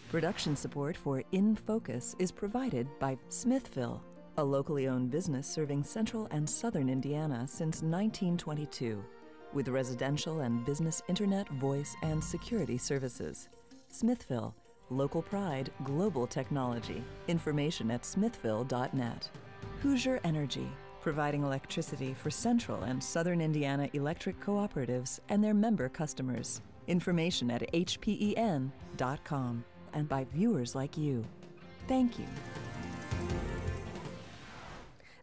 Production support for In Focus is provided by Smithville, a locally owned business serving central and southern Indiana since 1922, with residential and business internet, voice, and security services. Smithville, local pride, global technology. Information at smithville.net. Hoosier Energy, providing electricity for central and southern Indiana electric cooperatives and their member customers. Information at hpen.com. And by viewers like you. Thank you.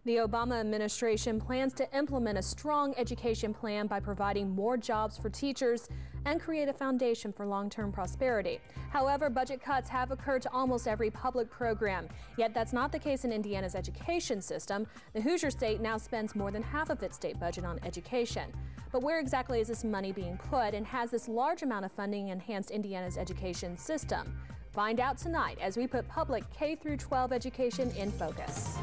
The Obama administration plans to implement a strong education plan by providing more jobs for teachers and create a foundation for long-term prosperity. However, budget cuts have occurred to almost every public program. Yet that's not the case in Indiana's education system. The Hoosier State now spends more than half of its state budget on education. But where exactly is this money being put, and has this large amount of funding enhanced Indiana's education system? Find out tonight as we put public K-12 education in focus.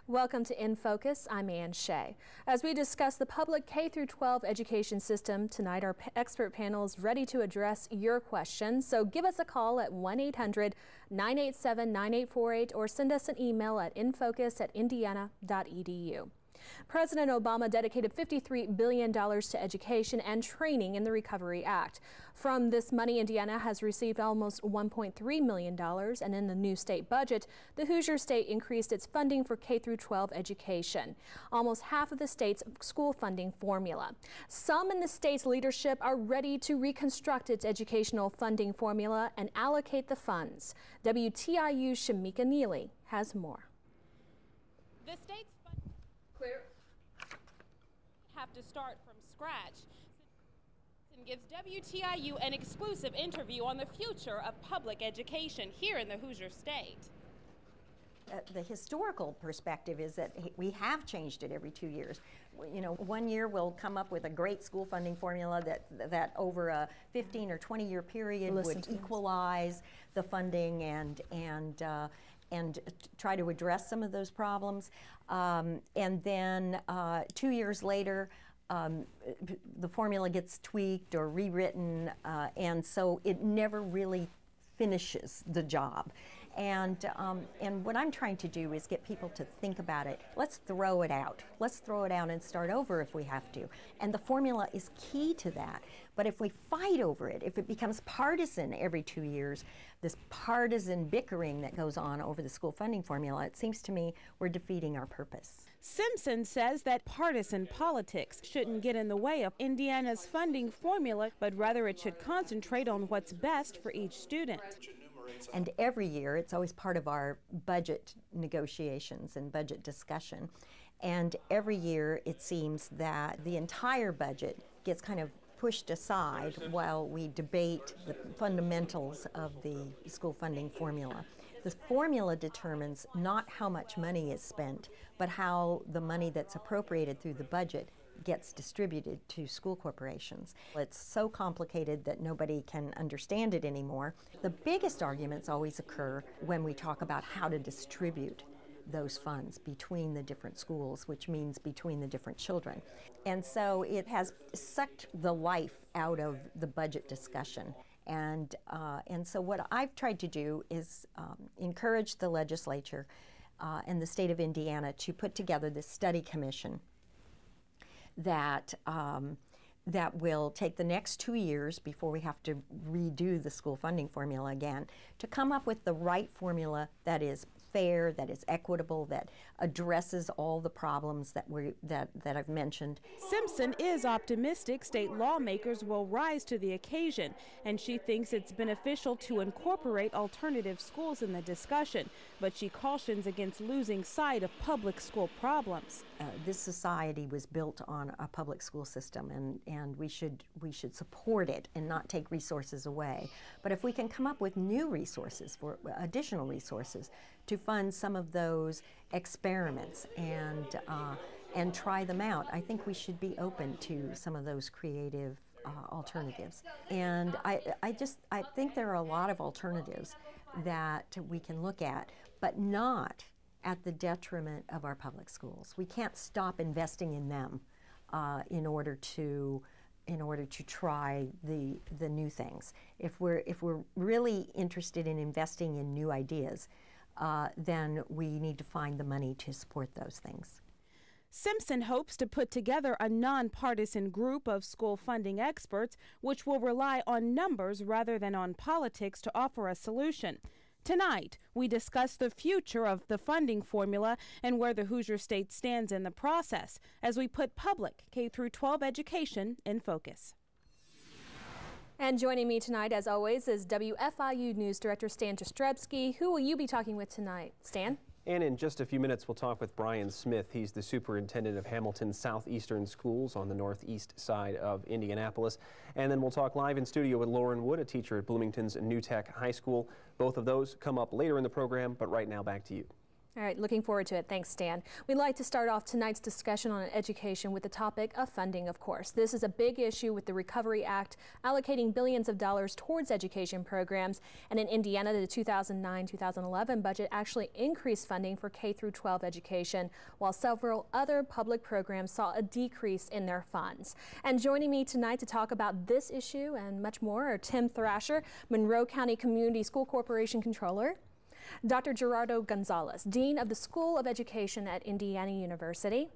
Welcome to In Focus. I'm Ann Shea. As we discuss the public K-12 education system tonight, our expert panel is ready to address your questions. So give us a call at 1-800-987-9848 or send us an email at infocus@indiana.edu. President Obama dedicated $53 billion to education and training in the Recovery Act. From this money, Indiana has received almost $1.3 million, and in the new state budget, the Hoosier State increased its funding for K-12 education, almost half of the state's school funding formula. Some in the state's leadership are ready to reconstruct its educational funding formula and allocate the funds. WTIU's Shamika Neely has more. The state's have to start from scratch. And gives WTIU an exclusive interview on the future of public education here in the Hoosier State. The historical perspective is that we have changed it every 2 years. You know, 1 year we'll come up with a great school funding formula that over a 15 or 20 year period would equalize the funding and try to address some of those problems. And then 2 years later, the formula gets tweaked or rewritten, and so it never really finishes the job. And what I'm trying to do is get people to think about it. Let's throw it out. Let's throw it out and start over if we have to. And the formula is key to that. But if we fight over it, if it becomes partisan every 2 years, this partisan bickering that goes on over the school funding formula, it seems to me we're defeating our purpose. Simpson says that partisan politics shouldn't get in the way of Indiana's funding formula, but rather it should concentrate on what's best for each student. And every year, it's always part of our budget negotiations and budget discussion. And every year, it seems that the entire budget gets kind of pushed aside while we debate the fundamentals of the school funding formula. The formula determines not how much money is spent, but how the money that's appropriated through the budget gets distributed to school corporations. It's so complicated that nobody can understand it anymore. The biggest arguments always occur when we talk about how to distribute those funds between the different schools, which means between the different children. And so it has sucked the life out of the budget discussion. And so what I've tried to do is encourage the legislature and the state of Indiana to put together this study commission that will take the next 2 years before we have to redo the school funding formula again, to come up with the right formula that is fair, that is equitable, that addresses all the problems that I've mentioned. Simpson is optimistic state lawmakers will rise to the occasion, and she thinks it's beneficial to incorporate alternative schools in the discussion, but she cautions against losing sight of public school problems. This society was built on a public school system, and we should support it and not take resources away. But if we can come up with new resources, for additional resources, to fund some of those experiments and try them out, I think we should be open to some of those creative alternatives. And I think there are a lot of alternatives that we can look at, but not at the detriment of our public schools. We can't stop investing in them in order to try the new things. If we're really interested in investing in new ideas, then we need to find the money to support those things. Simpson hopes to put together a nonpartisan group of school funding experts which will rely on numbers rather than on politics to offer a solution. Tonight, we discuss the future of the funding formula and where the Hoosier State stands in the process as we put public K-12 education in focus. And joining me tonight, as always, is WFIU News Director Stan Jastrzebski. Who will you be talking with tonight, Stan? And in just a few minutes, we'll talk with Brian Smith. He's the superintendent of Hamilton's Southeastern Schools on the northeast side of Indianapolis. And then we'll talk live in studio with Lauren Wood, a teacher at Bloomington's New Tech High School. Both of those come up later in the program, but right now back to you. All right, looking forward to it. Thanks, Stan. We'd like to start off tonight's discussion on education with the topic of funding, of course. This is a big issue with the Recovery Act allocating billions of dollars towards education programs. And in Indiana, the 2009-2011 budget actually increased funding for K-12 education, while several other public programs saw a decrease in their funds. And joining me tonight to talk about this issue and much more are Tim Thrasher, Monroe County Community School Corporation Controller, Dr. Gerardo Gonzalez, Dean of the School of Education at Indiana University,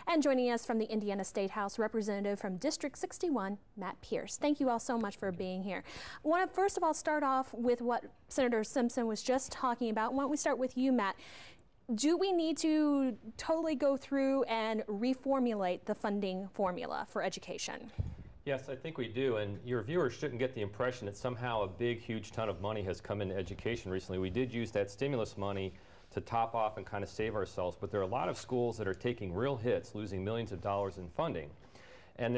and joining us from the Indiana State House, Representative from District 61, Matt Pierce. Thank you all so much for being here. I want to first of all start off with what Senator Simpson was just talking about. Why don't we start with you, Matt? Do we need to totally go through and reformulate the funding formula for education? Yes, I think we do, and your viewers shouldn't get the impression that somehow a big, huge ton of money has come into education recently. We did use that stimulus money to top off and kind of save ourselves, but there are a lot of schools that are taking real hits, losing millions of dollars in funding. And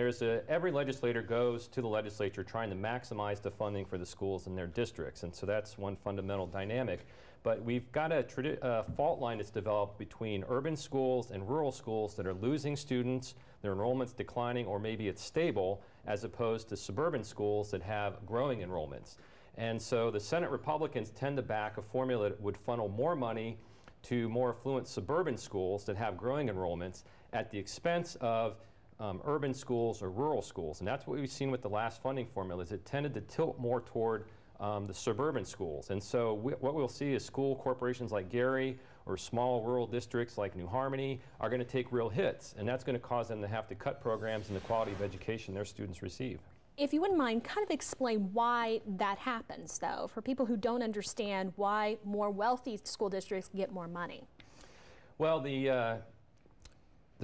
every legislator goes to the legislature trying to maximize the funding for the schools in their districts, and so that's one fundamental dynamic. But we've got a fault line that's developed between urban schools and rural schools that are losing students, their enrollment's declining, or maybe it's stable, as opposed to suburban schools that have growing enrollments. And so the Senate Republicans tend to back a formula that would funnel more money to more affluent suburban schools that have growing enrollments at the expense of urban schools or rural schools. And that's what we've seen with the last funding formula, is it tended to tilt more toward the suburban schools. And so what we'll see is school corporations like Gary or small rural districts like New Harmony are going to take real hits, and that's going to cause them to have to cut programs and the quality of education their students receive. If you wouldn't mind, kind of explain why that happens, though, for people who don't understand why more wealthy school districts get more money. Well, the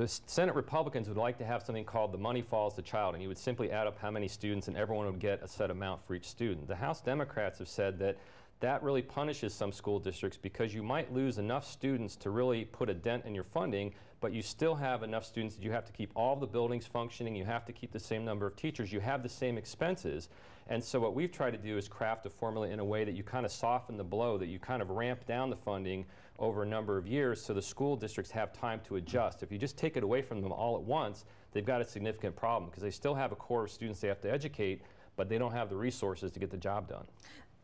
Senate Republicans would like to have something called the money follows the child, and you would simply add up how many students and everyone would get a set amount for each student. The House Democrats have said that that really punishes some school districts because you might lose enough students to really put a dent in your funding, but you still have enough students that you have to keep all the buildings functioning, you have to keep the same number of teachers, you have the same expenses. And so what we've tried to do is craft a formula in a way that you kind of soften the blow, that you kind of ramp down the funding over a number of years so the school districts have time to adjust. If you just take it away from them all at once, they've got a significant problem because they still have a core of students they have to educate, but they don't have the resources to get the job done.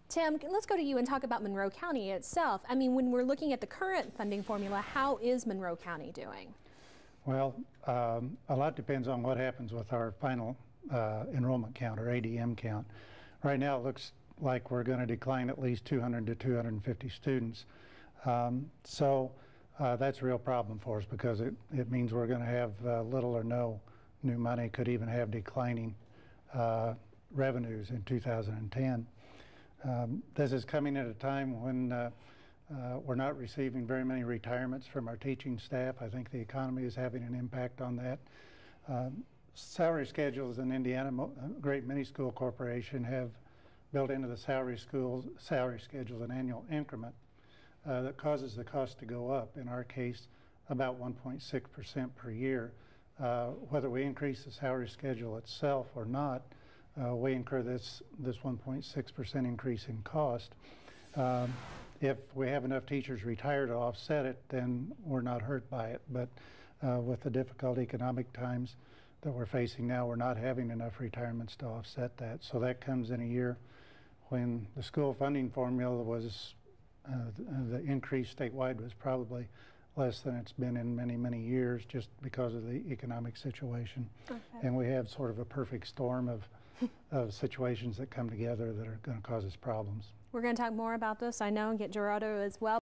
Tim, let's go to you and talk about Monroe County itself. I mean, when we're looking at the current funding formula, how is Monroe County doing? Well, a lot depends on what happens with our final enrollment count, or ADM count. Right now it looks like we're going to decline at least 200 to 250 students. So that's a real problem for us because it means we're going to have little or no new money, could even have declining revenues in 2010. This is coming at a time when we're not receiving very many retirements from our teaching staff. I think the economy is having an impact on that. Salary schedules in Indiana, a great many school corporations have built into the salary schedules an annual increment that causes the cost to go up. In our case, about 1.6% per year. Whether we increase the salary schedule itself or not, we incur this 1.6% increase in cost. If we have enough teachers retired to offset it, then we're not hurt by it. But with the difficult economic times that we're facing now, we're not having enough retirements to offset that. So that comes in a year when the school funding formula was, the increase statewide was probably less than it's been in many, many years just because of the economic situation. Okay. And we have sort of a perfect storm of situations that come together that are going to cause us problems. We're going to talk more about this, I know, and get Gerardo as well.